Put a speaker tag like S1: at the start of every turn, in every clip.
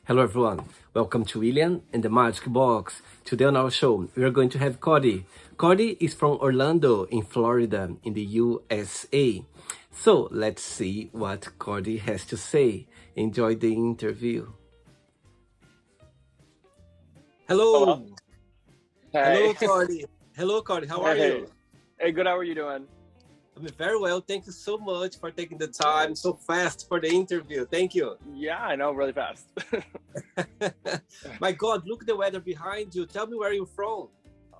S1: Hello everyone, welcome to William and the Magic Box. Today on our show, we are going to have Cody. Cody is from Orlando in Florida in the USA. So let's see what Cody has to say. Enjoy the interview. Hello.
S2: Hello. Hey.
S1: Hello Cody. Hello Cody, how are
S2: Hey.
S1: you?
S2: Hey, good. How are you doing?
S1: I'm very well, thank you so much for taking the time so fast for the interview. Thank you.
S2: Yeah, I know, really fast.
S1: My God, look at the weather behind you. Tell me where you're from.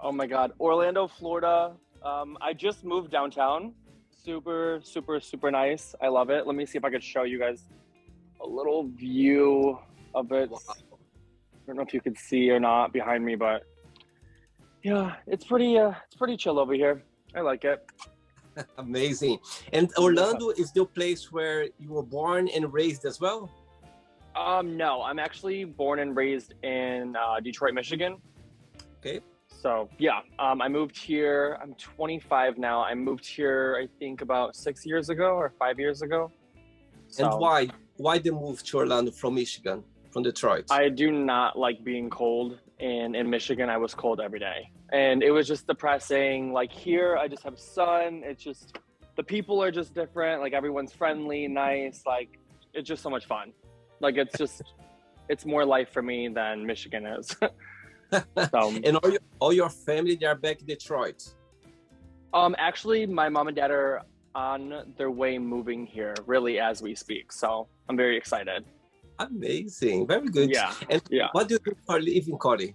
S2: Oh my God, Orlando, Florida. I just moved downtown. Super, super, super nice. I love it. Let me see if I could show you guys a little view of it.
S1: Wow.
S2: I don't know if you could see or not behind me, but yeah, it's pretty chill over here. I like it.
S1: Amazing. And Orlando is the place where you were born and raised as well?
S2: No, I'm actually born and raised in Detroit, Michigan.
S1: Okay.
S2: So yeah, I moved here. I'm 25 now. I moved here, I think, about 6 years ago or 5 years ago. So,
S1: And why? Why the move to Orlando from Michigan, from Detroit?
S2: I do not like being cold, and in Michigan, I was cold every day, and it was just depressing. Like here, I just have sun. It's just the people are just different. Like everyone's friendly, nice. Like it's just so much fun. Like it's more life for me than Michigan is. So.
S1: And all your family, they are back in Detroit?
S2: Actually, my mom and dad are on their way moving here, really, as we speak. So I'm very excited.
S1: Amazing. Very good.
S2: Yeah.
S1: And
S2: Yeah.
S1: what do you do for a living, Cody?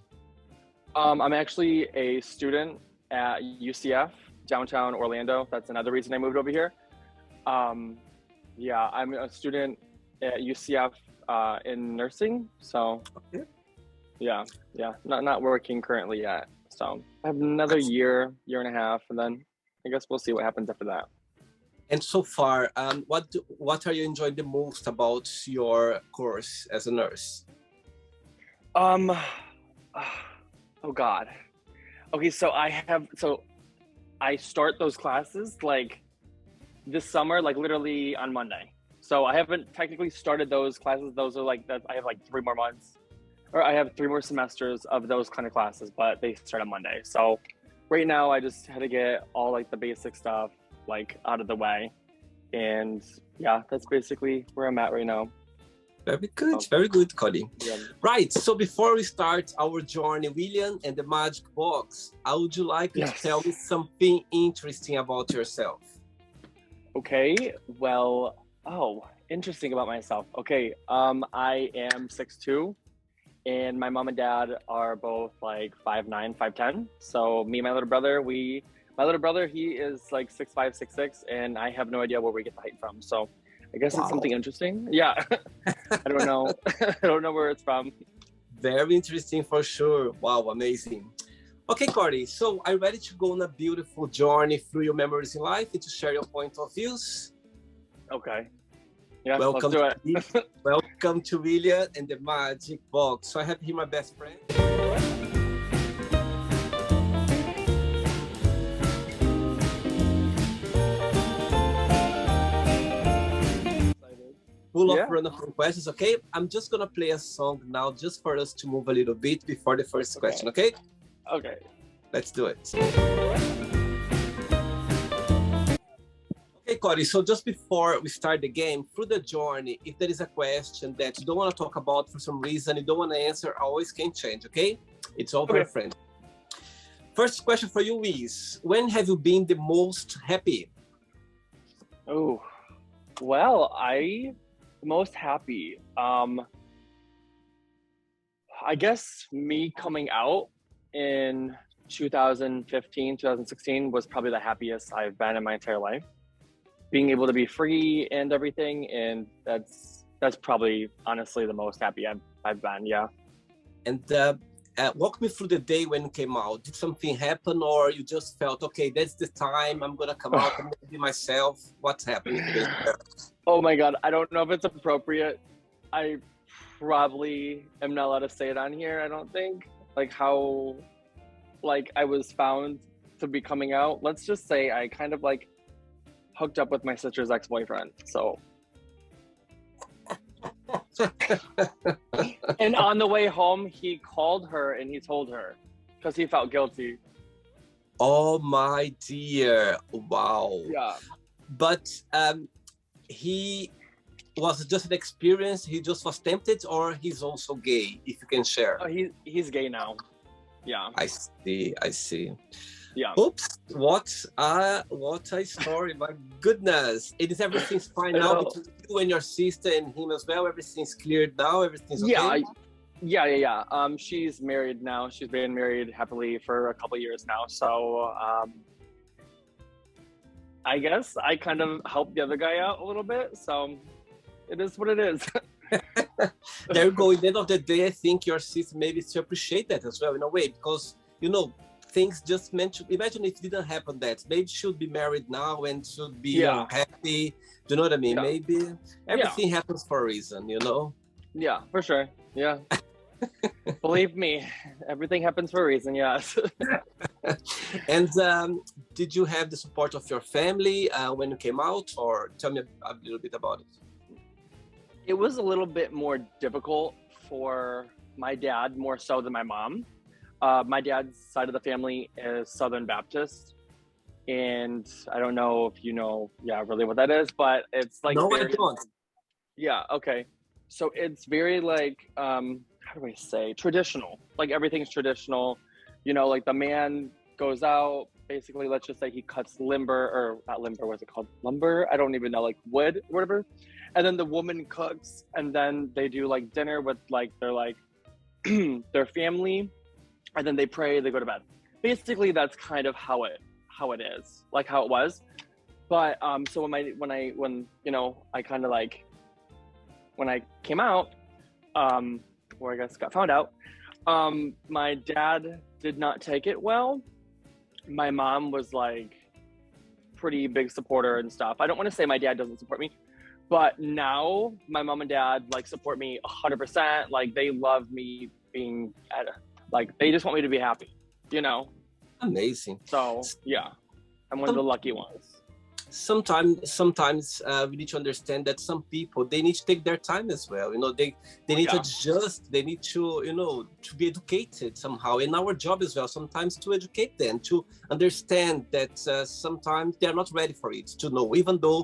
S2: I'm actually a student at UCF, downtown Orlando. That's another reason I moved over here. Yeah, I'm a student at UCF in nursing. So
S1: Okay.
S2: yeah, not working currently yet. So I have another year and a half, and then I guess we'll see what happens after that.
S1: And so far, what are you enjoying the most about your course as a nurse?
S2: Oh God. Okay, so I start those classes like this summer, like literally on Monday. So I haven't technically started those classes. Those are like that. I have like 3 more months, or I have 3 more semesters of those kind of classes, but they start on Monday. So right now I just had to get all like the basic stuff like out of the way, and yeah, that's basically where I'm at right now.
S1: Very good, Cody.
S2: Yeah.
S1: Right, so before we start our journey, William and the Magic Box, how would you like you to
S2: Yes.
S1: tell me something interesting about yourself?
S2: Okay, well, interesting about myself. Okay, I am 6'2", and my mom and dad are both like 5'9", 5'10". So me and my little brother, he is like 6'5", 6'6", and I have no idea where we get the height from. So I guess
S1: Wow.
S2: it's something interesting. Yeah, I don't know. I don't know where it's from.
S1: Very interesting for sure. Wow, amazing. Okay, Cody, so are you ready to go on a beautiful journey through your memories in life and to share your point of views?
S2: Okay. Yeah,
S1: Welcome
S2: let's do it.
S1: Welcome to William and the Magic Box. So I have here my best friend. Full of
S2: Yeah.
S1: random questions, okay? I'm just gonna play a song now just for us to move a little bit before the first
S2: Okay.
S1: question, okay?
S2: Okay.
S1: Let's do it. Okay, Cody, so just before we start the game, through the journey, if there is a question that you don't want to talk about for some reason, you don't want to answer, I always can change, okay? It's all very
S2: Okay.
S1: friendly. First question for you is, when have you been the most happy?
S2: Oh, well, most happy. I guess me coming out in 2015, 2016 was probably the happiest I've been in my entire life. Being able to be free and everything, and that's probably honestly the most happy I've been. Yeah.
S1: And walk me through the day when it came out. Did something happen or you just felt, okay, that's the time, I'm gonna come out, I'm gonna be myself? What's happening today?
S2: Oh my God, I don't know if it's appropriate. I probably am not allowed to say it on here. I don't think like how like I was found to be coming out. Let's just say I kind of like hooked up with my sister's ex-boyfriend. So And on the way home, he called her and he told her because he felt guilty.
S1: Oh my dear! Wow.
S2: Yeah.
S1: But he was just an experience. He just was tempted, or he's also gay. If you can share.
S2: Oh, he's gay now. Yeah.
S1: I see. I see.
S2: Yeah.
S1: Oops! What a story! My goodness! It is everything's fine now between you and your sister and him as well. Everything's cleared now. Everything's okay.
S2: Yeah. She's married now. She's been married happily for a couple years now. So I guess I kind of helped the other guy out a little bit. So it is what it is.
S1: There you go. At the end of the day, I think your sister maybe to appreciate that as well in a way, because things just meant to. Imagine if it didn't happen that. Maybe she should be married now and should be happy. Do you know what I mean?
S2: Yeah.
S1: Maybe everything happens for a reason,
S2: Yeah, for sure. Yeah. Believe me, everything happens for a reason. Yes.
S1: And did you have the support of your family when you came out, or tell me a little bit about it?
S2: It was a little bit more difficult for my dad, more so than my mom. My dad's side of the family is Southern Baptist, and I don't know if you know, really what that is, but it's like
S1: no, I don't.
S2: Yeah, okay. So it's very like, how do I say, traditional. Like everything's traditional. Like the man goes out, basically, let's just say he cuts lumber, or not lumber, what's it called? Lumber? I don't even know, like wood or whatever. And then the woman cooks, and then they do like dinner with like their family. And then they pray, they go to bed. Basically, that's kind of how it is, like how it was. But so when I kind of like, when I came out, or I guess got found out, my dad did not take it well. My mom was like pretty big supporter and stuff. I don't want to say my dad doesn't support me, but now my mom and dad like support me 100%. Like they love me being like they just want me to be happy,
S1: Amazing.
S2: So yeah, I'm one of the lucky ones.
S1: Sometimes we need to understand that some people, they need to take their time as well. They need to adjust. They need to to be educated somehow. And our job as well sometimes to educate them, to understand that sometimes they are not ready for it, to know, even though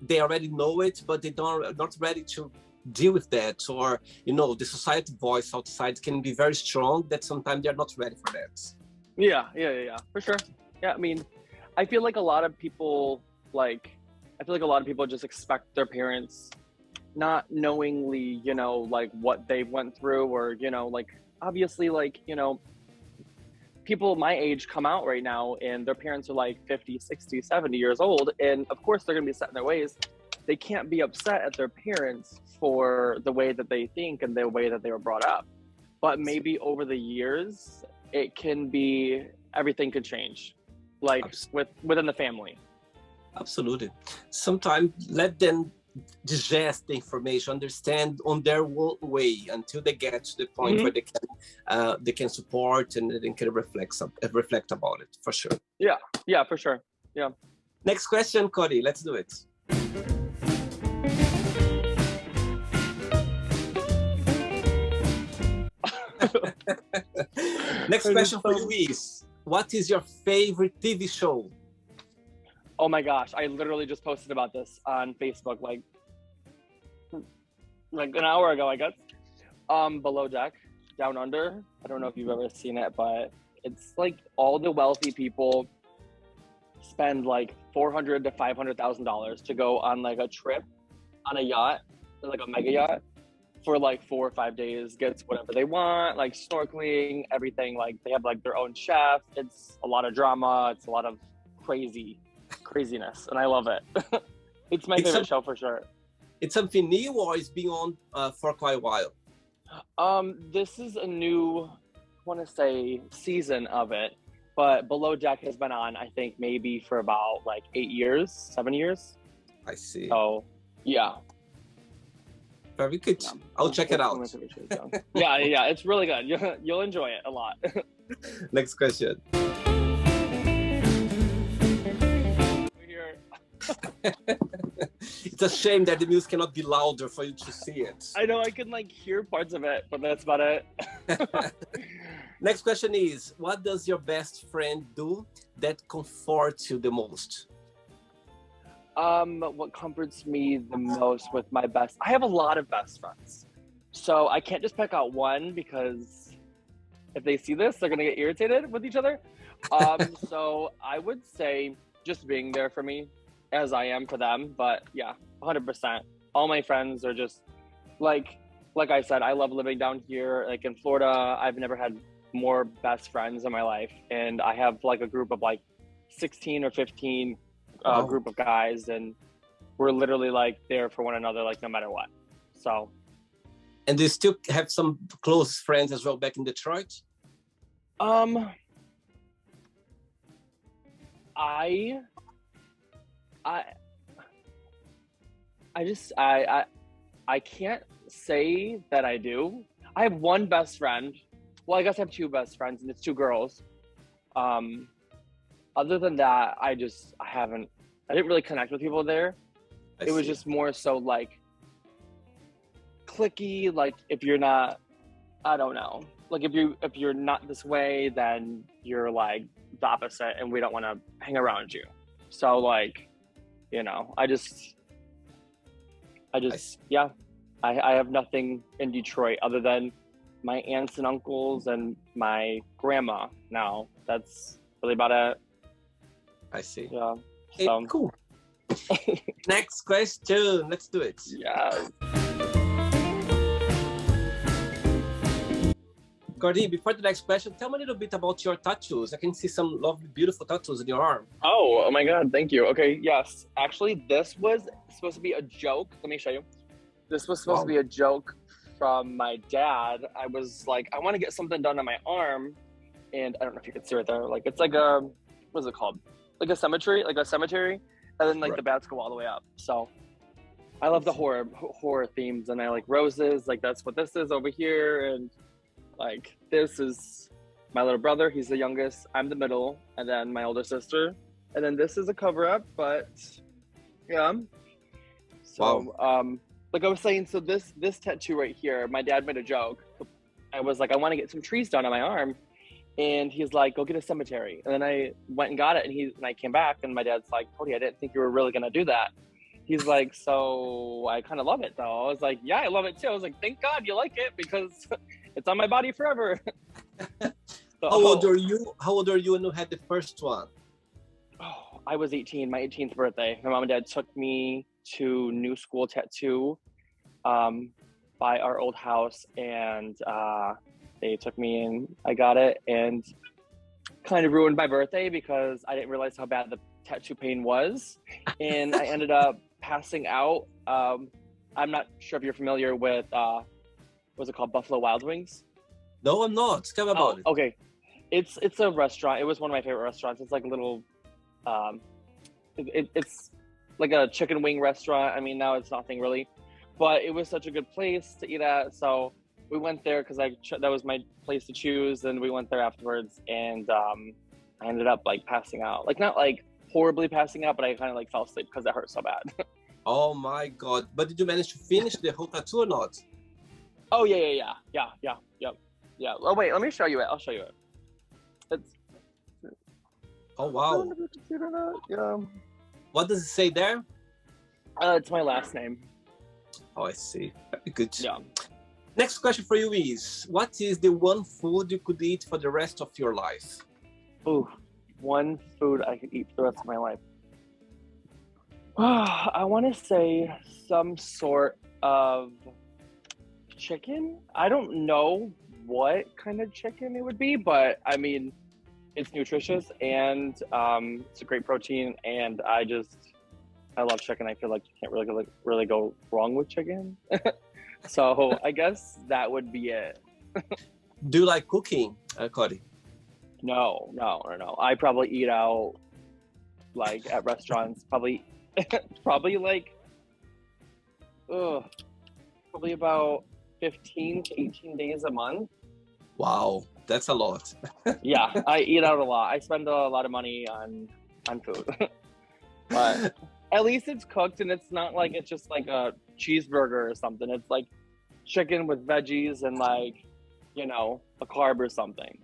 S1: they already know it, but they not ready to deal with that, or the society voice outside can be very strong, that sometimes they're not ready for that.
S2: Yeah, for sure. Yeah, I mean, I feel like a lot of people just expect their parents, not knowingly, like what they went through, or like obviously, like people my age come out right now and their parents are like 50, 60, 70 years old, and of course they're gonna be set in their ways. They can't be upset at their parents for the way that they think and the way that they were brought up. But maybe over the years, everything could change, like within the family. Absolutely.
S1: Sometimes let them digest the information, understand on their way until they get to the point where they can support and they can reflect about it, for sure.
S2: Yeah, for sure. Yeah.
S1: Next question, Cody. Let's do it. Next question for you is, what is your favorite TV show?
S2: Oh my gosh, I literally just posted about this on Facebook like an hour ago, I guess. Below Deck, Down Under. I don't know if you've ever seen it, but it's like all the wealthy people spend like $400,000 to $500,000 to go on like a trip on a yacht, like a mega yacht, for like 4 or 5 days, gets whatever they want, like snorkeling, everything. Like they have like their own chef. It's a lot of drama. It's a lot of craziness, and I love it. It's my favorite show for sure.
S1: It's something new, or it's been on for quite a while?
S2: This is a new, I want to say, season of it, but Below Deck has been on, I think, maybe for about like 7 years.
S1: I see.
S2: Oh, yeah.
S1: Very good. Yeah. I'll check it out.
S2: Yeah, it's really good. You'll enjoy it a lot.
S1: Next question. It's a shame that the music cannot be louder for you to see it.
S2: I know I can like hear parts of it, but that's about it.
S1: Next question is, what does your best friend do that comforts you the most?
S2: What comforts me the most with my best, I have a lot of best friends. So I can't just pick out one because if they see this, they're gonna get irritated with each other. So I would say just being there for me as I am for them. But yeah, 100%. All my friends are just like I said, I love living down here. Like in Florida, I've never had more best friends in my life. And I have like a group of like 16 or 15
S1: Wow.
S2: group of guys, and we're literally like there for one another, like no matter what. So
S1: And do you still have some close friends as well back in Detroit?
S2: I I can't say that I do. I have one best friend. Well, I guess I have two best friends, and it's two girls. Other than that, I didn't really connect with people there. It was just more so like clicky. Like if you're not, I don't know. Like if you're not this way, then you're like the opposite, and we don't want to hang around you. So like, you know, yeah, I have nothing in Detroit other than my aunts and uncles and my grandma. Now that's really about it.
S1: I see.
S2: Yeah.
S1: Hey,
S2: So
S1: cool. Next question. Let's do it.
S2: yeah.
S1: Cordy, before the next question, tell me a little bit about your tattoos. I can see some lovely, beautiful tattoos in your arm.
S2: Oh my God. Thank you. Okay. Yes. Actually, this was supposed to be a joke. Let me show you. This was supposed to be a joke from my dad. I was like, I want to get something done on my arm. And I don't know if you can see right there. Like, it's like what is it called? Like a cemetery. And then like the bats go all the way up. So I love the horror themes, and I like roses. Like that's what this is over here. And like this is my little brother. He's the youngest. I'm the middle. And then my older sister. And then this is a cover up, but yeah. So, like I was saying, so this tattoo right here, my dad made a joke. I was like, I want to get some trees done on my arm. And he's like, go get a cemetery. And then I went and got it. And I came back, and my dad's like, Cody, I didn't think you were really going to do that. He's like, so I kind of love it though. I was like, yeah, I love it too. I was like, thank God you like it, because it's on my body forever.
S1: How old are you? How old are you when you had the first one?
S2: Oh, I was 18, my 18th birthday. My mom and dad took me to New School Tattoo by our old house, and they took me and I got it, and kind of ruined my birthday because I didn't realize how bad the tattoo pain was, and I ended up passing out. I'm not sure if you're familiar with what's it called, Buffalo Wild Wings?
S1: No, I'm not. Tell me about it.
S2: Okay. It's a restaurant. It was one of my favorite restaurants. It's like a little it's like a chicken wing restaurant. I mean, now it's nothing really, but it was such a good place to eat at. So we went there because that was my place to choose, and we went there afterwards, and I ended up like passing out. Like not like horribly passing out, but I kind of like fell asleep because it hurt so bad.
S1: Oh my God. But did you manage to finish the whole tattoo or not?
S2: Oh yeah. Oh wait, let me show you it. I'll show you it. It's
S1: Oh wow.
S2: yeah.
S1: What does it say there?
S2: It's my last name.
S1: Oh, I see. Very good.
S2: Yeah.
S1: Next question for you is, what is the one food you could eat for the rest of your life?
S2: Ooh, one food I could eat for the rest of my life. I want to say some sort of chicken. I don't know what kind of chicken it would be, but I mean, it's nutritious, and it's a great protein, and I love chicken. I feel like you can't really go wrong with chicken. So I guess that would be it.
S1: Do you like cooking, Cody?
S2: No. I probably eat out like at restaurants, probably like probably about 15 to 18 days a month.
S1: Wow, that's a lot.
S2: Yeah, I eat out a lot. I spend a lot of money on food. But At least it's cooked and it's not like it's just like a cheeseburger or something. It's like chicken with veggies and like, you know, a carb or something.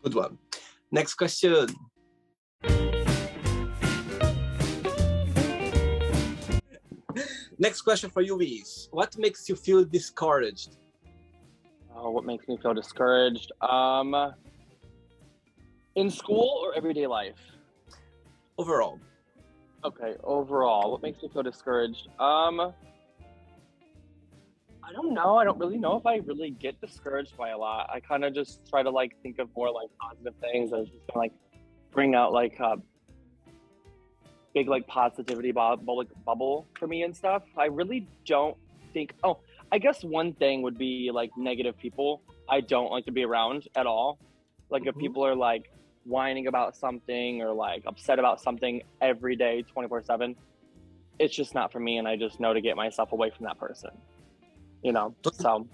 S1: Good one. Next question. Next question for you is, what makes you feel discouraged?
S2: What makes me feel discouraged? In school or everyday life?
S1: Overall.
S2: Okay, overall, what makes me feel discouraged? I don't know. I don't really know if I really get discouraged by a lot. I kind of just try to like think of more like positive things. I was just gonna like bring out like a big like positivity bubble for me and stuff. I really don't think. Oh, I guess one thing would be like negative people. I don't like to be around at all. Like if people are like whining about something or like upset about something every day, 24/7, it's just not for me. And I just know to get myself away from that person. You know, so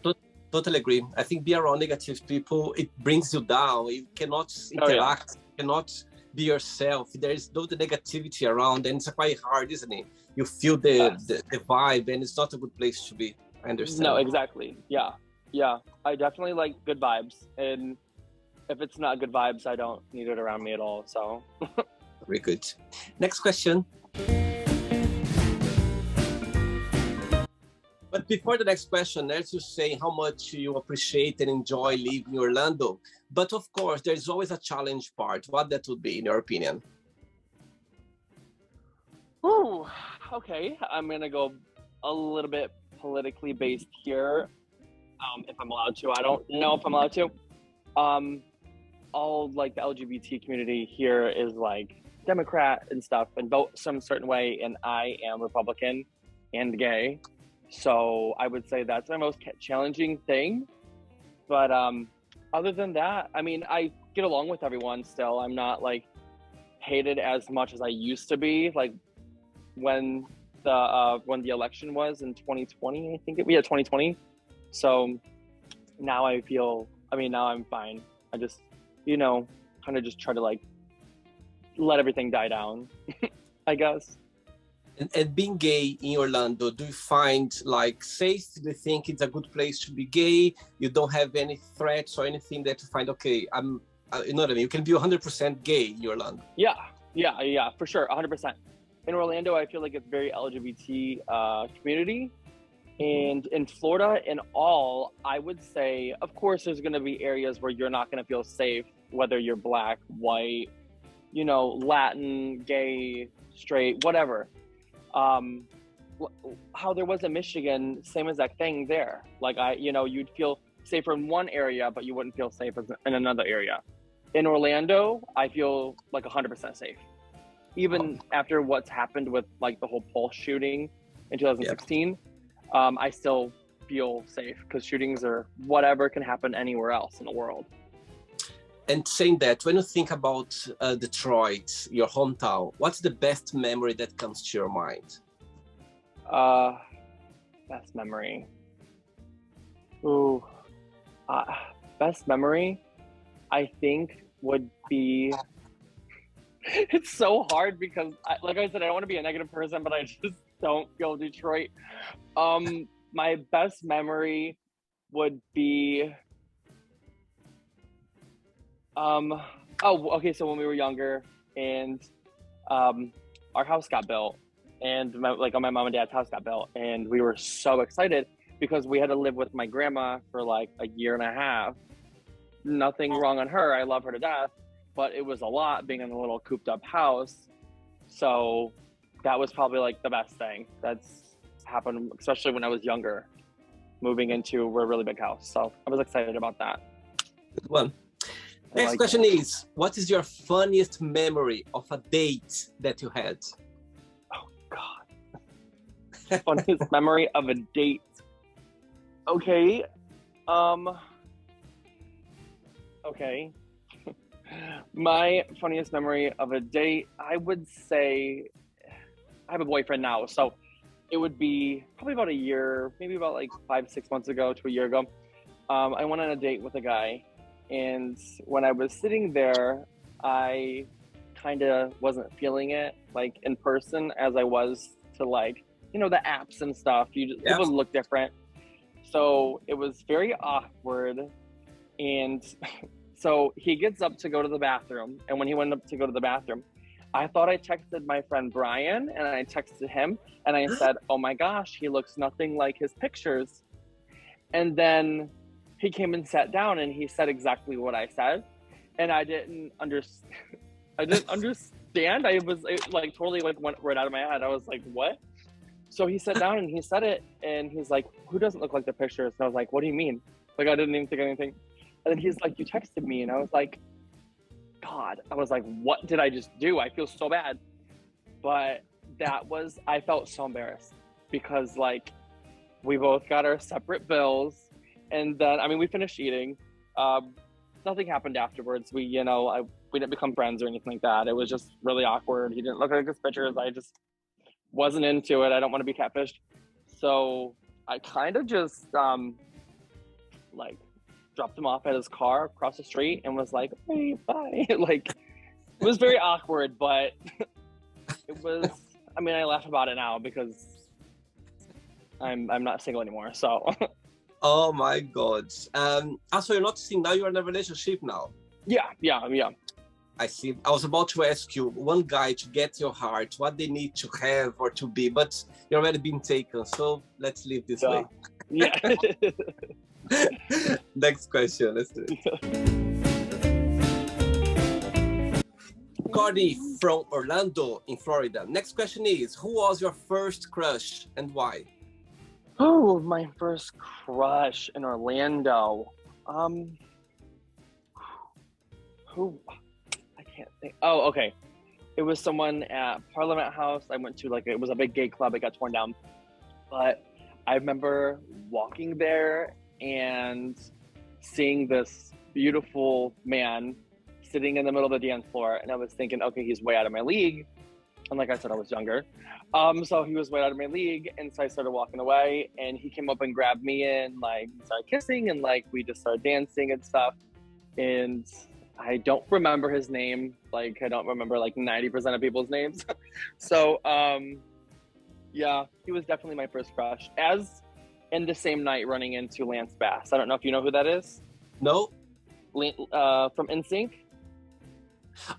S1: Totally agree. I think be around negative people, it brings you down. You cannot interact, cannot be yourself. There is no the negativity around, and it's quite hard, isn't it? You feel the vibe, and it's not a good place to be. I understand.
S2: No, exactly. Yeah. I definitely like good vibes, and if it's not good vibes, I don't need it around me at all. So
S1: very good. Next question. But before the next question, let's just say how much you appreciate and enjoy living in Orlando. But of course, there's always a challenge part. What that would be, in your opinion?
S2: Ooh, okay. I'm gonna go a little bit politically based here, if I'm allowed to. I don't know if I'm allowed to. All like the LGBT community here is like Democrat and stuff, and vote some certain way. And I am Republican and gay. So I would say that's my most challenging thing. But other than that, I mean, I get along with everyone still. I'm not like hated as much as I used to be. Like when the election was in 2020, I think we had 2020. So now now I'm fine. I just, you know, kind of just try to like let everything die down, I guess.
S1: And being gay in Orlando, do you find like safe? Do you think it's a good place to be gay? You don't have any threats or anything that you find, okay, you know what I mean? You can be 100% gay in Orlando.
S2: Yeah, for sure, 100%. In Orlando, I feel like it's very LGBT community. And in Florida, in all, I would say, of course, there's going to be areas where you're not going to feel safe, whether you're black, white, you know, Latin, gay, straight, whatever. How there was in Michigan, same exact thing there. Like you'd feel safer in one area, but you wouldn't feel safe in another area. In Orlando, I feel like 100% safe. Even after what's happened with like the whole Pulse shooting in 2016, I still feel safe because shootings or whatever can happen anywhere else in the world.
S1: And saying that, when you think about Detroit, your hometown, what's the best memory that comes to your mind?
S2: Best memory. Ooh, best memory, I think would be. It's so hard because, like I said, I don't want to be a negative person, but I just don't feel Detroit. My best memory would be. So when we were younger and our house got built and my mom and dad's house got built and we were so excited because we had to live with my grandma for like a year and a half. Nothing wrong on her. I love her to death, but it was a lot being in a little cooped up house. So that was probably like the best thing that's happened, especially when I was younger, moving into a really big house. So I was excited about that.
S1: Good one. Next question is, what is your funniest memory of a date that you had?
S2: Oh, God. Funniest memory of a date. Okay. Okay. My funniest memory of a date, I would say, I have a boyfriend now, so it would be probably about a year, maybe about like 5-6 months ago to a year ago. I went on a date with a guy. And when I was sitting there, I kind of wasn't feeling it like in person as I was to like, you know, the apps and stuff. People look different. So it was very awkward. And so he gets up to go to the bathroom. And when he went up to go to the bathroom, I thought I texted my friend Brian, and I texted him and I said, oh my gosh, he looks nothing like his pictures. And then he came and sat down and he said exactly what I said. And I didn't understand. I was like totally like went right out of my head. I was like, what? So he sat down and he said it, and he's like, who doesn't look like the pictures? And I was like, what do you mean? Like, I didn't even think anything. And then he's like, you texted me. And I was like, God, I was like, what did I just do? I feel so bad. But I felt so embarrassed because like we both got our separate bills. And then, I mean, we finished eating. Nothing happened afterwards. We didn't become friends or anything like that. It was just really awkward. He didn't look like his pictures. I just wasn't into it. I don't want to be catfished. So I kind of just like dropped him off at his car across the street and was like, hey, bye. Like, it was very awkward, but it was, I mean, I laugh about it now because I'm not single anymore. So
S1: Oh my God. So you're not seeing now, you're in a relationship now.
S2: yeah.
S1: I see. I was about to ask you one guy to get your heart, what they need to have or to be, but you're already been taken. So let's leave this way.
S2: Yeah.
S1: Next question. Let's do it. Cody from Orlando in Florida. Next question is, who was your first crush and why?
S2: Oh, my first crush in Orlando. Who? I can't think. Oh, okay. It was someone at Parliament House. I went to it was a big gay club. It got torn down. But I remember walking there and seeing this beautiful man sitting in the middle of the dance floor. And I was thinking, okay, he's way out of my league. And like I said, I was younger. So he was way out of my league. And so I started walking away and he came up and grabbed me and like started kissing and like we just started dancing and stuff. And I don't remember his name. Like I don't remember like 90% of people's names. So yeah, he was definitely my first crush. As in the same night running into Lance Bass. I don't know if you know who that is.
S1: No.
S2: From NSYNC.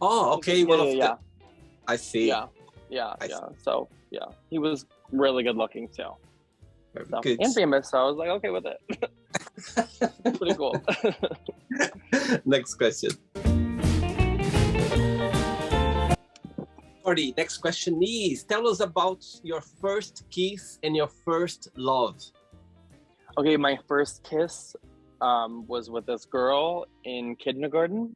S1: Oh, okay.
S2: Yeah.
S1: I see.
S2: Yeah. So yeah, he was really good looking too. So,
S1: Good.
S2: and famous, so I was like, okay with it. Pretty cool.
S1: Next question. Cody, next question is, tell us about your first kiss and your first love.
S2: Okay, my first kiss was with this girl in kindergarten.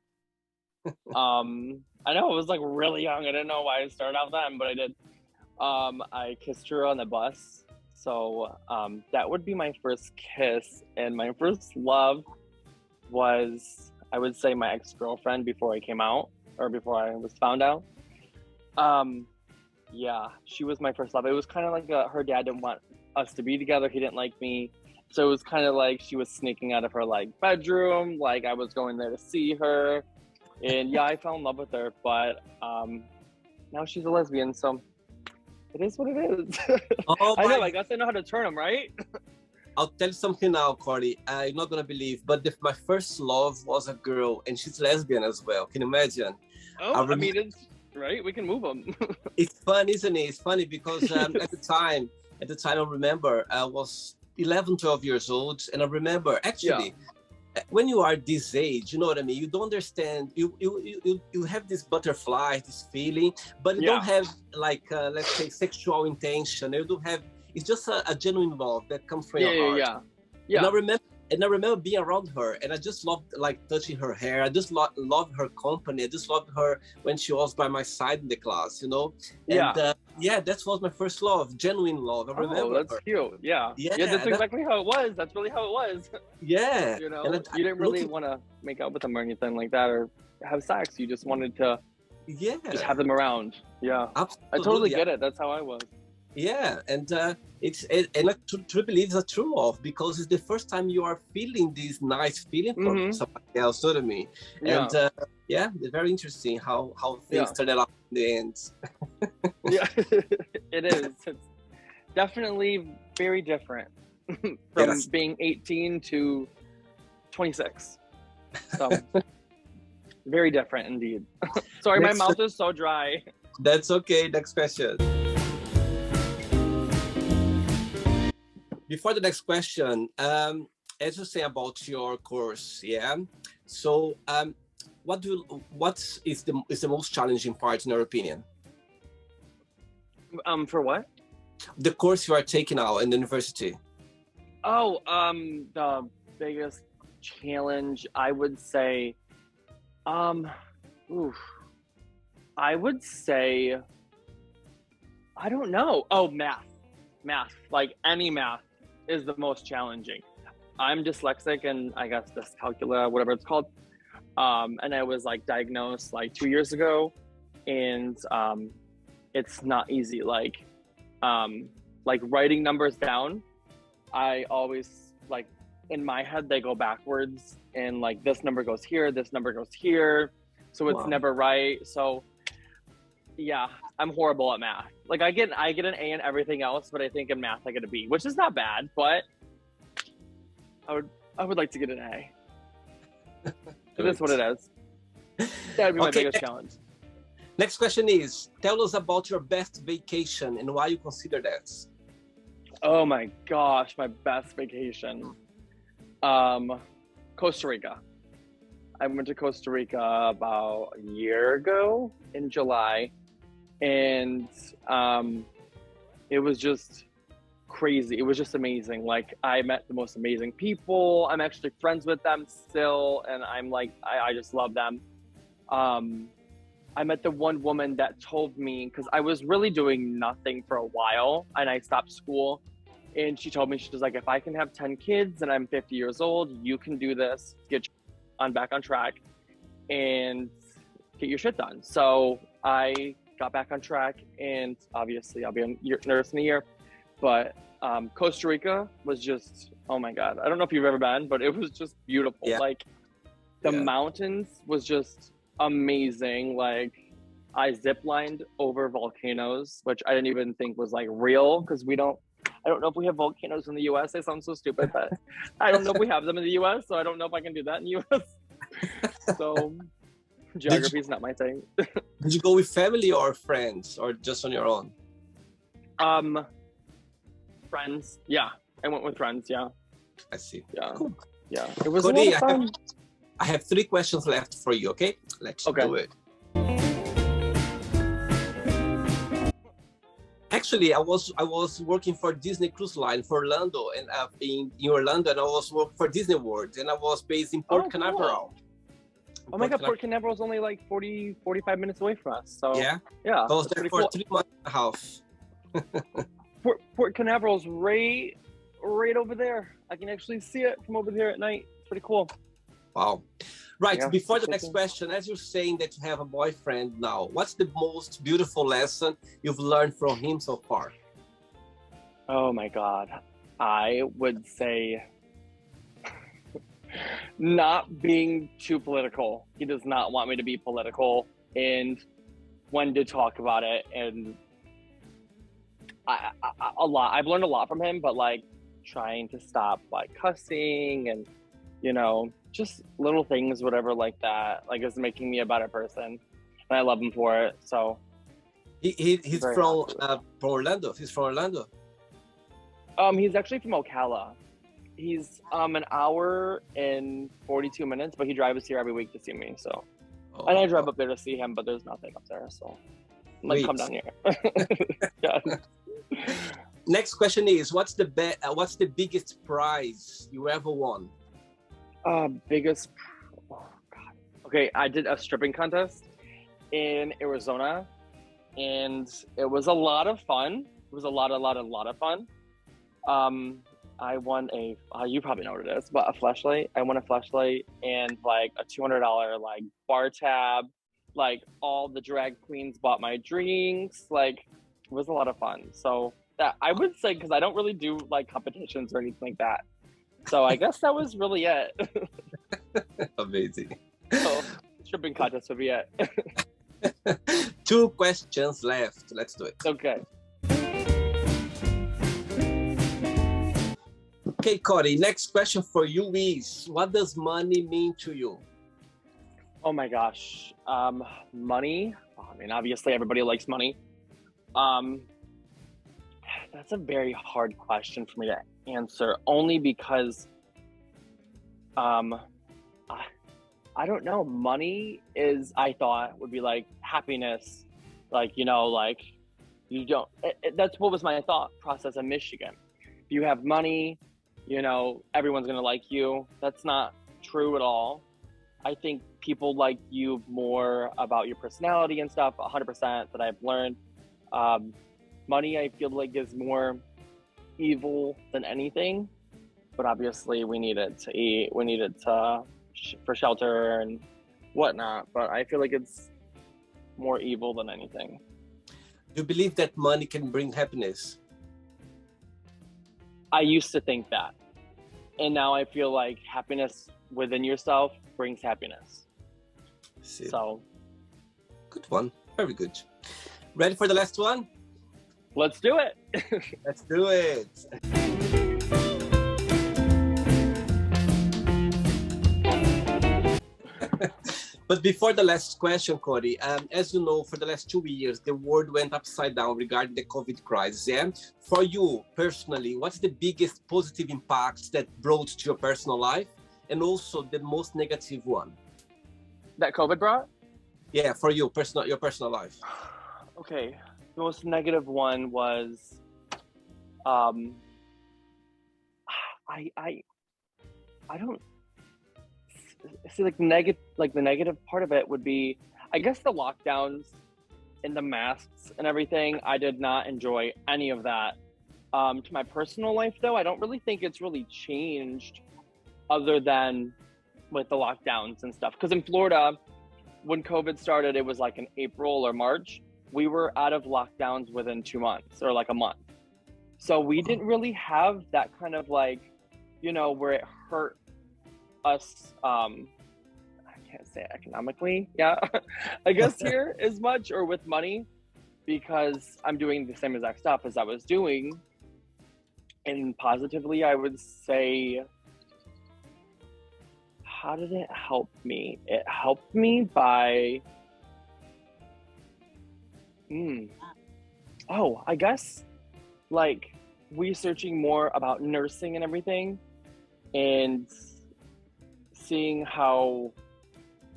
S2: I know, I was like really young. I didn't know why I started out then, but I did. I kissed her on the bus. So that would be my first kiss. And my first love was, I would say, my ex-girlfriend before I came out or before I was found out. Yeah, she was my first love. It was kind of like her dad didn't want us to be together. He didn't like me. So it was kind of like she was sneaking out of her like bedroom. Like I was going there to see her. And yeah, I fell in love with her, but now she's a lesbian, so it is what it is.
S1: Oh,
S2: I know, I guess I know how to turn them, right?
S1: I'll tell you something now, Cordy. You're not going to believe, but my first love was a girl, and she's lesbian as well. Can you imagine?
S2: Oh, I mean, it's right. We can move them.
S1: It's fun, isn't it? It's funny because at the time, I remember I was 11, 12 years old, and I remember actually, when you are this age, you know what I mean? You don't understand. You have this butterfly, this feeling, but you don't have like let's say sexual intention. You don't have. It's just a genuine love that comes from your heart. Yeah. And I remember being around her, and I just loved like touching her hair. I just loved her company. I just loved her when she was by my side in the class, you know. And, that was my first love, genuine love. I remember.
S2: Oh, that's cute. Yeah, that's exactly how it was. That's really how it was.
S1: Yeah,
S2: you know, you didn't really want to make out with them or anything like that, or have sex. You just wanted to, just have them around. Yeah, absolutely. I totally get it. That's how I was.
S1: Yeah, and And I truly believe it's true of, because it's the first time you are feeling this nice feeling for somebody else, you know what I mean?
S2: Yeah.
S1: And yeah, it's very interesting how things turn out in the end.
S2: Yeah, it is. It's definitely very different from being 18 to 26. So very different indeed. Sorry, my mouth is so dry.
S1: That's okay. Next question. Before the next question, as you say about your course, yeah. So, what is the most challenging part in your opinion?
S2: For what?
S1: The course you are taking now in the university.
S2: Oh, the biggest challenge, I would say, I would say, I don't know. Oh, math, like any math is the most challenging. I'm dyslexic and I guess dyscalculia, whatever it's called. And I was like diagnosed like 2 years ago, and it's not easy. Like writing numbers down, I always like in my head they go backwards, and like this number goes here, this number goes here, so it's never right. So yeah, I'm horrible at math. Like I get an A in everything else, but I think in math I get a B, which is not bad, but I would like to get an A. It is what it is. That would be my biggest challenge.
S1: Next question is, tell us about your best vacation and why you consider that.
S2: Oh my gosh, my best vacation. Costa Rica. I went to Costa Rica about a year ago in July, and it was just crazy. It was just amazing. Like I met the most amazing people. I'm actually friends with them still, and I'm like, I just love them. I met the one woman that told me, because I was really doing nothing for a while and I stopped school, and she told me, she was like, if I can have 10 kids and I'm 50 years old, you can do this, get back on track and get your shit done. So I got back on track, and obviously I'll be a nurse in a year, but Costa Rica was just, oh my God. I don't know if you've ever been, but it was just beautiful. Yeah. Like the mountains was just amazing. Like I ziplined over volcanoes, which I didn't even think was like real, because I don't know if we have volcanoes in the US. I sound so stupid, but I don't know if we have them in the US, so I don't know if I can do that in the US. So geography is not my thing.
S1: Did you go with family or friends, or just on your own?
S2: Friends. Yeah, I went with friends. Yeah.
S1: I see.
S2: Yeah.
S1: Cool.
S2: Yeah. It was
S1: Cody,
S2: a lot of fun.
S1: I have 3 questions left for you. Okay, let's do it. Actually, I was working for Disney Cruise Line for Orlando, and in Orlando, and I was working for Disney World, and I was based in Port Canaveral.
S2: Oh my God, Port Canaveral is only like 45 minutes away from us. So
S1: yeah.
S2: I
S1: was there for 3 months and a half.
S2: Port Canaveral's right over there. I can actually see it from over here at night. It's pretty cool.
S1: Wow. Right, yeah, before the next question, as you're saying that you have a boyfriend now, what's the most beautiful lesson you've learned from him so far?
S2: Oh my God. I would say not being too political. He does not want me to be political, and when to talk about it. And I've learned a lot from him, but like trying to stop like cussing and, you know, just little things, whatever like that, like is making me a better person, and I love him for it. So
S1: he's from Orlando. He's from Orlando.
S2: He's actually from Ocala. He's an hour and 42 minutes, but he drives here every week to see me. So, and I drive up there to see him, but there's nothing up there. So, I'm like, come down here. Yeah.
S1: Next question is, what's the biggest prize you ever won?
S2: Biggest, oh God. Okay, I did a stripping contest in Arizona, and it was a lot of fun. It was a lot of fun. I won you probably know what it is, but a flashlight. I won a flashlight and like a $200 like bar tab. Like all the drag queens bought my drinks. Like it was a lot of fun. So that I would say, because I don't really do like competitions or anything like that. So I guess that was really it.
S1: Amazing.
S2: So stripping contest would be it.
S1: 2 questions left. Let's do it.
S2: Okay.
S1: Okay, Cody, next question for you is, what does money mean to you?
S2: Oh my gosh. Money. I mean, obviously everybody likes money. That's a very hard question for me to answer, only because I don't know. Money is, I thought, would be like happiness, like, you know, like you don't, that's what was my thought process in Michigan. If you have money, you know, everyone's gonna like you. That's not true at all. I think people like you more about your personality and stuff, 100% that I've learned. Money, I feel like, is more evil than anything, but obviously we need it to eat, we need it to for shelter and whatnot, but I feel like it's more evil than anything.
S1: Do you believe that money can bring happiness?
S2: I used to think that, and now I feel like happiness within yourself brings happiness.
S1: See.
S2: So
S1: Good one. Very good. Ready for the last one?
S2: let's do it.
S1: Let's do it. But before the last question, Cody, as you know, for the last 2 years, the world went upside down regarding the COVID crisis. Yeah? For you personally, what's the biggest positive impact that brought to your personal life, and also the most negative one?
S2: That COVID brought?
S1: Yeah, for you, your personal life.
S2: Okay, the most negative one was, I don't see, like the negative part of it would be, I guess, the lockdowns and the masks and everything. I did not enjoy any of that. To my personal life, though, I don't really think it's really changed, other than with the lockdowns and stuff. Because in Florida, when COVID started, it was like in April or March. We were out of lockdowns within 2 months or like a month. So we didn't really have that kind of like, you know, where it hurt us, I can't say economically, yeah, I guess here as much, or with money, because I'm doing the same exact stuff as I was doing. And positively, I would say, how did it help me? It helped me by, I guess, like researching more about nursing and everything, and seeing how,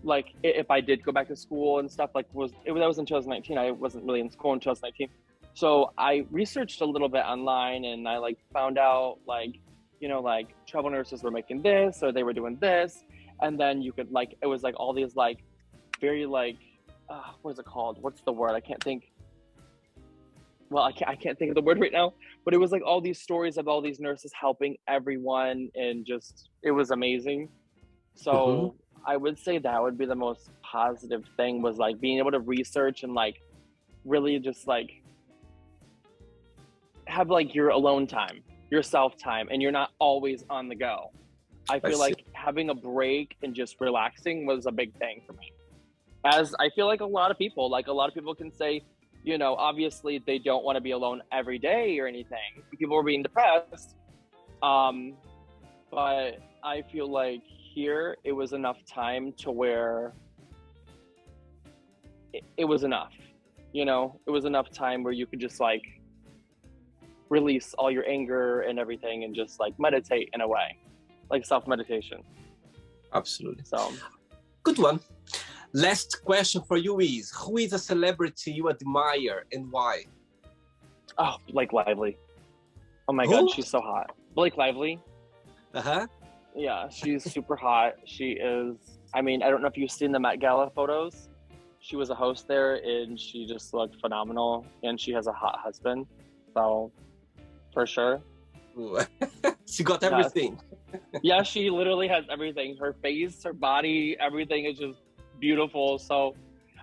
S2: like, if I did go back to school and stuff, like, that was in 2019. I wasn't really in school in 2019. So I researched a little bit online, and I like found out, like, you know, like travel nurses were making this, or they were doing this. And then you could, like, it was like all these like very like, what is it called? What's the word? I can't think. Well, I can't think of the word right now, but it was like all these stories of all these nurses helping everyone, and just, it was amazing. So I would say that would be the most positive thing, was like being able to research and like really just like have like your alone time, your self time, and you're not always on the go. I feel like having a break and just relaxing was a big thing for me. As I feel like a lot of people can say, you know, obviously they don't want to be alone every day or anything. People were being depressed. But I feel like here it was enough time to where it was enough. You know, it was enough time where you could just like release all your anger and everything, and just like meditate in a way, like self-meditation.
S1: Absolutely.
S2: So,
S1: good one. Last question for you is, who is a celebrity you admire and why?
S2: Oh, Blake Lively. Oh my
S1: Who?
S2: God, she's so hot. Blake Lively.
S1: Uh-huh.
S2: Yeah, she's super hot. She is, I mean, I don't know if you've seen the Met Gala photos. She was a host there, and she just looked phenomenal. And she has a hot husband. So, for sure.
S1: Ooh. She got everything.
S2: Yeah, she literally has everything. Her face, her body, everything is just beautiful. So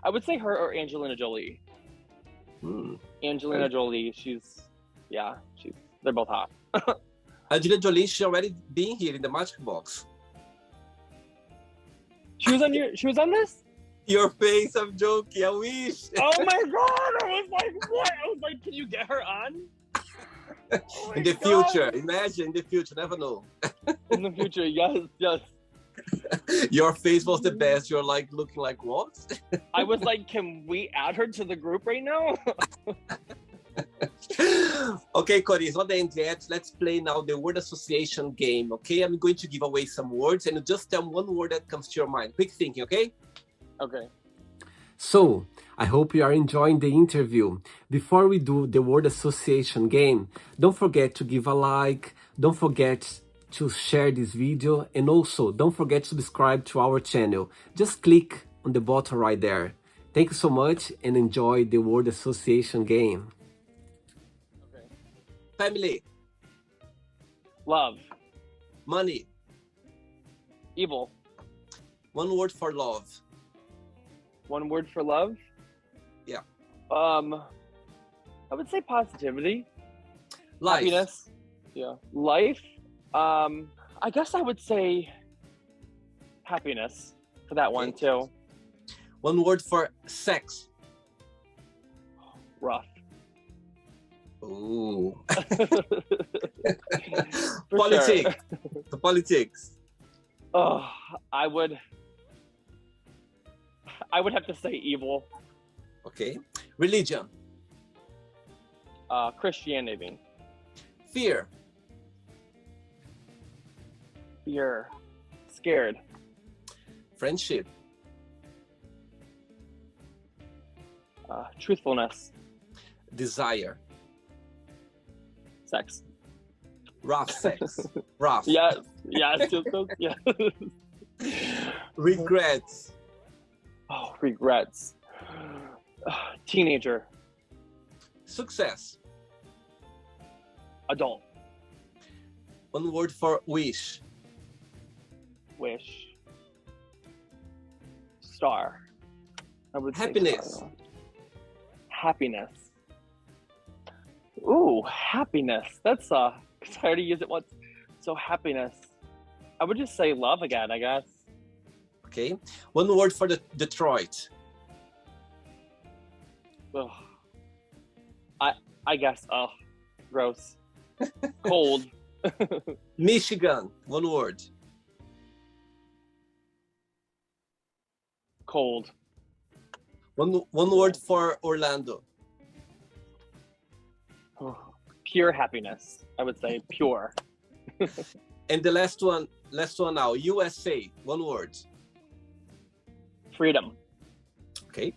S2: I would say her or Angelina Jolie. Angelina Jolie, she's Yeah, they're both hot.
S1: Angelina Jolie, she already been here in the Magic Box.
S2: She was on this?
S1: Your face, I'm joking, I wish.
S2: Oh my god, I was like, what? I was like, can you get her on? Oh
S1: In the future, imagine in the future, never know.
S2: In the future, yes.
S1: Your face was the best. You're like looking like what?
S2: I was like, can we add her to the group right now?
S1: Okay, Cody, it's not the end yet. Let's play now the word association game, okay? I'm going to give away some words and you just tell me one word that comes to your mind. Quick thinking, okay?
S2: Okay.
S1: So, I hope you are enjoying the interview. Before we do the word association game, don't forget to give a like, don't forget to share this video, and also don't forget to subscribe to our channel. Just click on the button right there. Thank you so much and enjoy the word association game.
S2: Okay.
S1: Family.
S2: Love.
S1: Money.
S2: Evil.
S1: One word for love.
S2: One word for love?
S1: Yeah.
S2: I would say positivity.
S1: Life.
S2: Happiness. Yeah. Life. I guess I would say happiness for that one too.
S1: One word for sex.
S2: Rough.
S1: Ooh.
S2: For
S1: Politics.
S2: sure.
S1: The politics.
S2: Oh, I would have to say evil.
S1: Okay. Religion.
S2: Christianity.
S1: Fear.
S2: Fear. Scared.
S1: Friendship.
S2: Truthfulness.
S1: Desire.
S2: Sex.
S1: Rough sex. Rough.
S2: Yes. Yes.
S1: Regrets.
S2: Oh, regrets. Teenager.
S1: Success.
S2: Adult.
S1: One word for wish.
S2: Wish. Star. I would say
S1: Happiness.
S2: star. Happiness. Ooh, happiness. That's because I already used it once. So happiness. I would just say love again, I guess.
S1: Okay. One word for the Detroit.
S2: Ugh. I guess. Oh, gross. Cold.
S1: Michigan. One word.
S2: Cold.
S1: One word for Orlando.
S2: Oh, pure happiness. I would say pure.
S1: And the last one now. USA. One word.
S2: Freedom.
S1: Okay.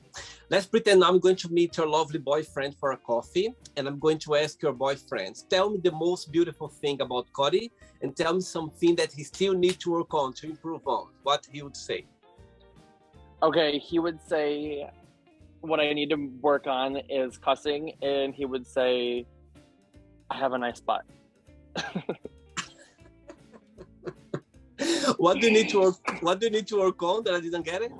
S1: Let's pretend I'm going to meet your lovely boyfriend for a coffee, and I'm going to ask your boyfriend, tell me the most beautiful thing about Cody, and tell me something that he still needs to work on, to improve on. What he would say.
S2: Okay, he would say what I need to work on is cussing, and he would say, I have a nice butt.
S1: What do you need to work on that I didn't get it?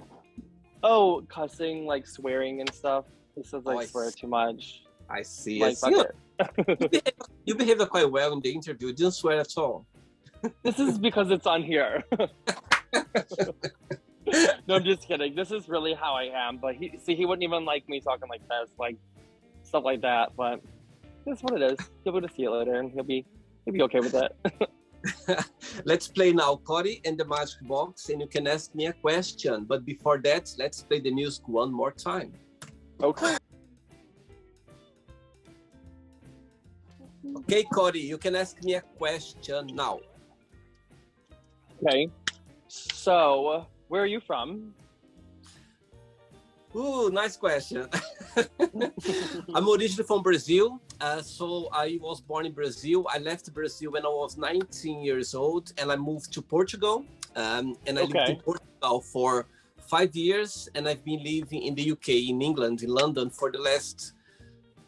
S2: Oh, cussing, like swearing and stuff. He says I
S1: I
S2: swear
S1: see.
S2: too much.
S1: I see.
S2: Like, fuck it.
S1: You behaved quite well in the interview. You didn't swear at all.
S2: This is because it's on here. No, I'm just kidding. This is really how I am. But he wouldn't even like me talking like this, like stuff like that. But that's what it is. He'll be able to see it later, and he'll be okay with it.
S1: Let's play now, Cody and the Magic Box, and you can ask me a question. But before that, let's play the music one more time.
S2: Okay.
S1: Okay, Cody, you can ask me a question now.
S2: Okay. So, where are you from?
S1: Ooh, nice question. I'm originally from Brazil. So I was born in Brazil. I left Brazil when I was 19 years old, and I moved to Portugal. And I lived in Portugal for 5 years, and I've been living in the UK, in England, in London for the last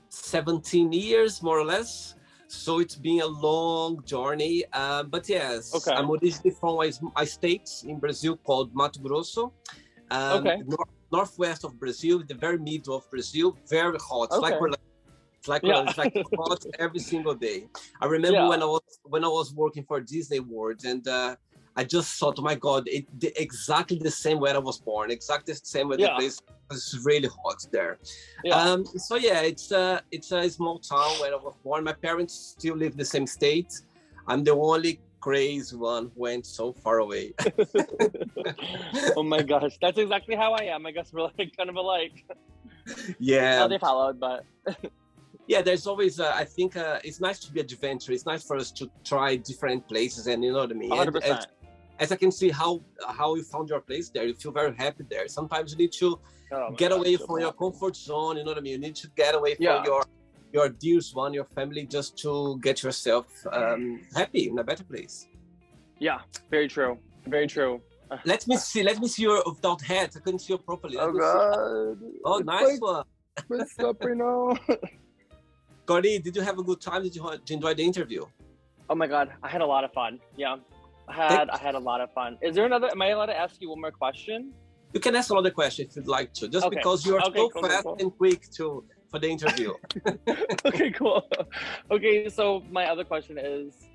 S1: 17 years, more or less. So it's been a long journey. But yes, I'm originally from a state in Brazil called Mato Grosso. Northwest of Brazil, the very middle of Brazil, very hot. It's like we're like
S2: Yeah.
S1: it's like hot every single day. I remember
S2: Yeah.
S1: when I was working for Disney World, and I just thought, oh my God, exactly the same where I was born, exactly the same where the
S2: Yeah.
S1: place was really hot there.
S2: Yeah.
S1: So yeah, it's a small town where I was born. My parents still live in the same state. I'm the only crazy one who went so far away.
S2: Oh my gosh, that's exactly how I am. I guess we're like kind of alike.
S1: Yeah.
S2: They followed, but
S1: Yeah, there's always I think it's nice to be adventurous. It's nice for us to try different places, and you know what I mean.
S2: 100%.
S1: As I can see how you found your place there, you feel very happy there. Sometimes you need to
S2: Oh my
S1: get
S2: gosh,
S1: away
S2: so
S1: from your
S2: happy.
S1: comfort zone. You know what I mean. You need to get away from
S2: Yeah.
S1: your dearest one, your family, just to get yourself happy in a better place.
S2: Yeah, very true. Very true.
S1: Let me see you without hat. I couldn't see you properly. Let me see.
S2: God.
S1: Oh,
S2: It's
S1: nice
S2: like
S1: one.
S2: messed up right now.
S1: Cordy, did you have a good time? Did you enjoy the interview?
S2: Oh my God, I had a lot of fun. Yeah, I had a lot of fun. Is there another? Am I allowed to ask you one more question?
S1: You can ask another question if you'd like to, just
S2: Okay.
S1: because you are
S2: Okay,
S1: so
S2: cool,
S1: fast
S2: cool.
S1: and quick for the interview.
S2: Okay, cool. Okay, so my other question is,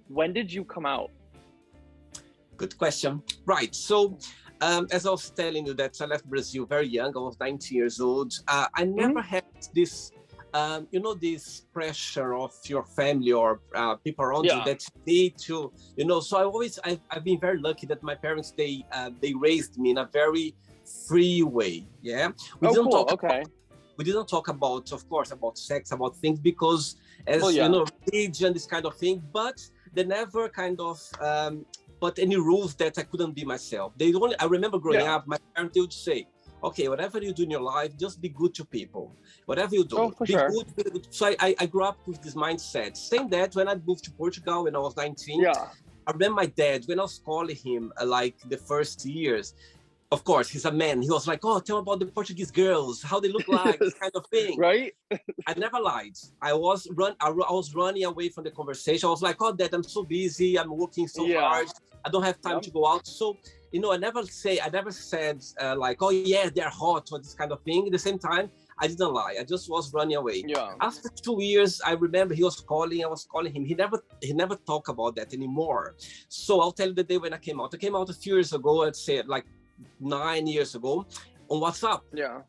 S2: when did you come out?
S1: Good question. Right. So, as I was telling you that I left Brazil very young, I was 19 years old. I never had this, this pressure of your family or people around you
S2: Yeah.
S1: that need to, So I've been very lucky that my parents, they raised me in a very free way. Yeah.
S2: Oh, cool. Okay.
S1: We didn't talk about, of course, about sex, about things, because as
S2: Well, yeah.
S1: religion, this kind of thing, but they never kind of but any rules that I couldn't be myself. I remember growing up, my parents would say, okay, whatever you do in your life, just be good to people. Whatever you do,
S2: Oh, for
S1: be
S2: sure.
S1: good, be good. So I grew up with this mindset. Saying that, when I moved to Portugal when I was 19,
S2: Yeah.
S1: I remember my dad, when I was calling him like the first years, of course, he's a man. He was like, oh, tell me about the Portuguese girls, how they look like, this kind of thing.
S2: Right?
S1: I never lied. I was running away from the conversation. I was like, oh, Dad, I'm so busy. I'm working so hard. I don't have time to go out. So, I never said like, oh yeah, they're hot or this kind of thing. At the same time, I didn't lie. I just was running away.
S2: Yeah.
S1: After 2 years, I remember he was calling. I was calling him. He never talked about that anymore. So I'll tell you the day when I came out. I came out a few years ago. I'd say like 9 years ago on WhatsApp.
S2: Yeah.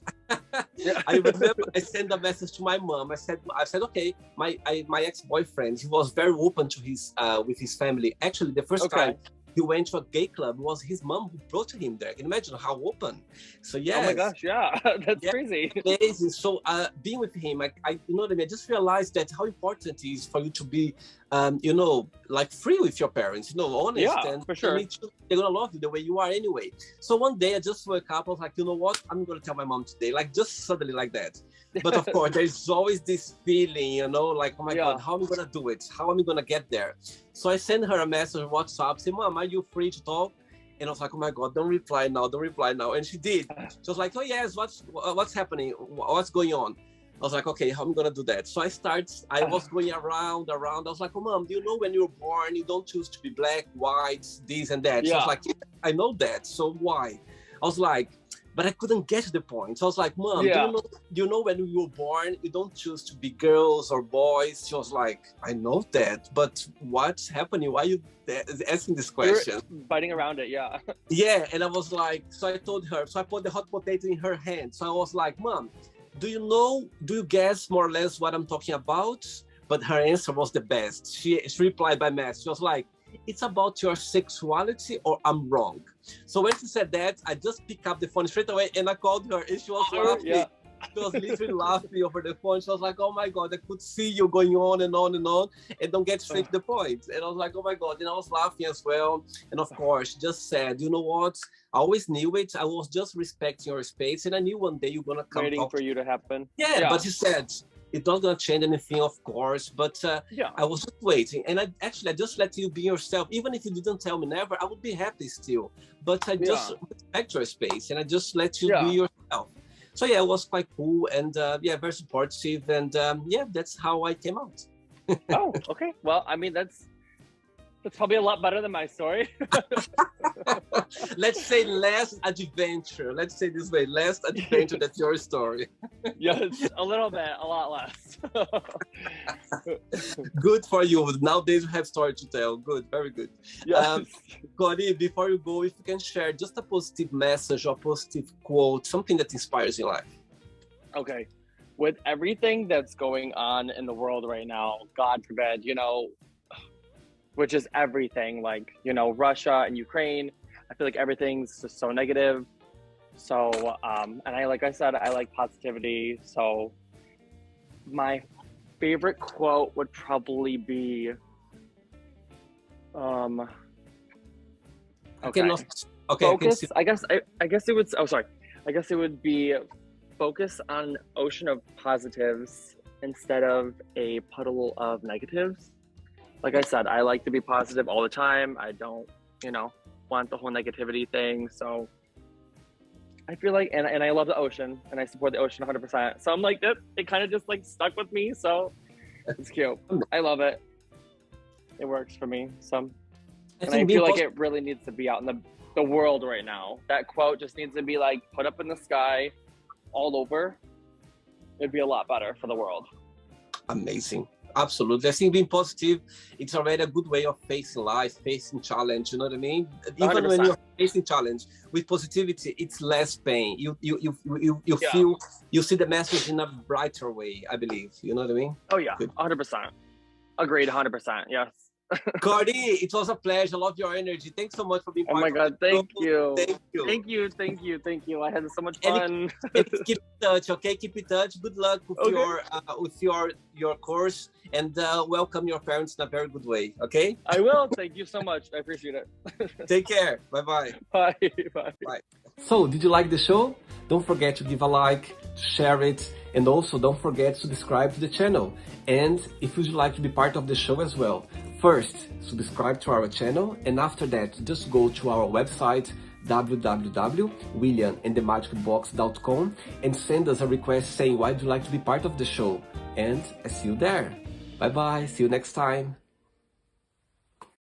S1: I remember I sent a message to my mom. I said, okay, my ex-boyfriend, he was very open to his with his family. Actually, the first time he went to a gay club, it was his mom who brought him there. Can you imagine how open? So yeah.
S2: Oh my gosh, yeah, that's crazy.
S1: Amazing. So being with him, I you know what I mean. I just realized that how important it is for you to be, like free with your parents. Honest.
S2: Yeah,
S1: and
S2: for sure.
S1: They're gonna love you the way you are anyway. So one day I just woke up. I was like, you know what? I'm gonna tell my mom today. Like just suddenly like that. But of course, there's always this feeling, like, oh my God, how am I gonna do it? How am I gonna get there? So I sent her a message on WhatsApp, say, Mom, are you free to talk? And I was like, oh my God, don't reply now. And she did. She was like, oh yes, what's happening? What's going on? I was like, okay, how am I gonna do that? So I was going around. I was like, oh Mom, do you know when you were born, you don't choose to be black, white, this and that? She was like, yeah, I know that. So why? I was like, but I couldn't get to the point. So I was like, Mom, do you know when you were born, you don't choose to be girls or boys? She was like, I know that, but what's happening? Why are you asking this question?
S2: You're biting around it, yeah.
S1: Yeah, and I was like, so I told her, so I put the hot potato in her hand. So I was like, Mom, do you guess more or less what I'm talking about? But her answer was the best. She replied by message. She was like, it's about your sexuality or I'm wrong. So when she said that, I just picked up the phone straight away and I called her and she was laughing.
S2: Yeah.
S1: She was literally laughing over the phone. She was like, oh my God, I could see you going on and on and on and don't get straight to the point. And I was like, oh my God. And I was laughing as well. And of course, she just said, you know what? I always knew it. I was just respecting your space. And I knew one day you're going to come.
S2: Waiting for you to happen.
S1: Yeah, but she said, it's not gonna change anything, of course, but I was just waiting. And I just let you be yourself. Even if you didn't tell me never, I would be happy still. But I just respect your space and I just let you be yourself. So yeah, it was quite cool and very supportive. And that's how I came out.
S2: Oh, okay. Well, I mean, That's probably a lot better than my story.
S1: Let's say less adventure. Let's say this way, less adventure. That's your story.
S2: Yes, a little bit, a lot less.
S1: Good for you. Nowadays you have story to tell. Good, very good.
S2: Yes.
S1: Cody, before you go, if you can share just a positive message or positive quote, something that inspires your life.
S2: Okay. With everything that's going on in the world right now, God forbid, which is everything, like, Russia and Ukraine, I feel like everything's just so negative. So, and like I said, I like positivity. So my favorite quote would probably be, okay. Focus. I guess it would. Oh, sorry. I guess it would be focus on an ocean of positives instead of a puddle of negatives. Like I said, I like to be positive all the time. I don't, want the whole negativity thing. So I feel like, and I love the ocean, and I support the ocean 100%. So I'm like, it kind of just like stuck with me. So it's cute. I love it. It works for me. So, and I feel like it really needs to be out in the world right now. That quote just needs to be like put up in the sky all over. It'd be a lot better for the world.
S1: Amazing. Absolutely. I think being positive, it's already a good way of facing life, facing challenge. You know what I mean? Even
S2: 100%.
S1: when you're facing challenge with positivity, it's less pain. You
S2: Yeah.
S1: feel, you see the message in a brighter way, I believe. You know what I mean?
S2: Oh yeah,
S1: Good.
S2: 100%. Agreed, 100%. Yes.
S1: Cody, it was a pleasure. Love your energy. Thanks so much for being
S2: Oh
S1: part
S2: my
S1: of
S2: God,
S1: the show.
S2: thank you.
S1: Thank you.
S2: Thank you. I had so much fun.
S1: And keep in touch, okay? Keep in touch. Good luck with your course, and welcome your parents in a very good way, okay?
S2: I will. Thank you so much. I appreciate it.
S1: Take care. Bye-bye.
S2: Bye. Bye.
S1: So, did you like the show? Don't forget to give a like, share it, and also don't forget to subscribe to the channel. And if you'd like to be part of the show as well, first, subscribe to our channel, and after that, just go to our website, www.williamandthemagicbox.com, and send us a request saying why would you like to be part of the show. And I see you there. Bye-bye. See you next time.